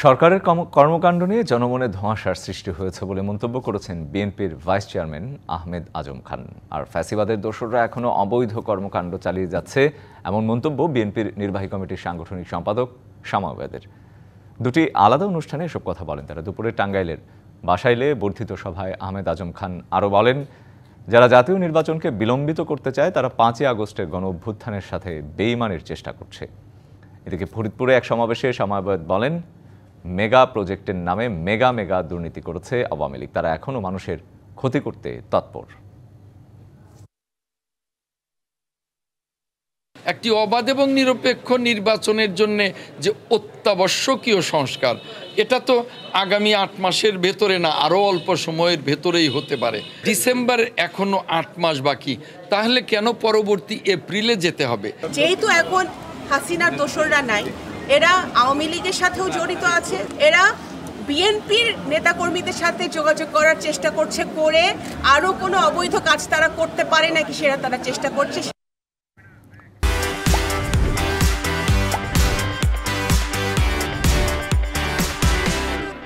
সরকারের কর্মকাণ্ড নিয়ে জনমনে ধোঁয়াশার সৃষ্টি হয়েছে বলে মন্তব্য করেছেন বিএনপির ভাইস চেয়ারম্যান আহমেদ আজম খান। আর ফ্যাসিবাদের দোসররা এখনো অবৈধ কর্মকাণ্ড চালিয়ে যাচ্ছে, এমন মন্তব্য বিএনপির নির্বাহী কমিটির সাংগঠনিক সম্পাদক শামা ওবায়দের। দুটি আলাদা অনুষ্ঠানে এসব কথা বলেন তারা। দুপুরে টাঙ্গাইলের বাসাইলে বর্ধিত সভায় আহমেদ আজম খান আরও বলেন, যারা জাতীয় নির্বাচনকে বিলম্বিত করতে চায় তারা 5ই আগস্টের গণ অভ্যুত্থানের সাথে বেইমানির চেষ্টা করছে। এদিকে ফরিদপুরে এক সমাবেশে শামা ওবায়দ বলেন, মেগা প্রজেক্টের নামে মেগা দুর্নীতি করেছে আওয়ামী লীগ, তারা এখনো মানুষের ক্ষতি করতে তৎপর। একটি অবাধ এবং নিরপেক্ষ নির্বাচনের জন্য যে অত্যাবশ্যকীয় সংস্কার, এটা তো আগামী 8 মাসের ভেতরে না, আরও অল্প সময়ের ভেতরেই হতে পারে। ডিসেম্বর এখনো 8 মাস বাকি, তাহলে কেন পরবর্তী এপ্রিলে যেতে হবে? যেহেতু এখন হাসিনার দোসররা নাই, এরা আওয়ামী লীগের সাথেও জড়িত আছে, এরা বিএনপির নেতাকর্মীদের সাথে যোগাযোগ করার চেষ্টা করছে, করে আরও কোনো অবৈধ কাজ তারা করতে পারে নাকি সেটা তারা চেষ্টা করছে।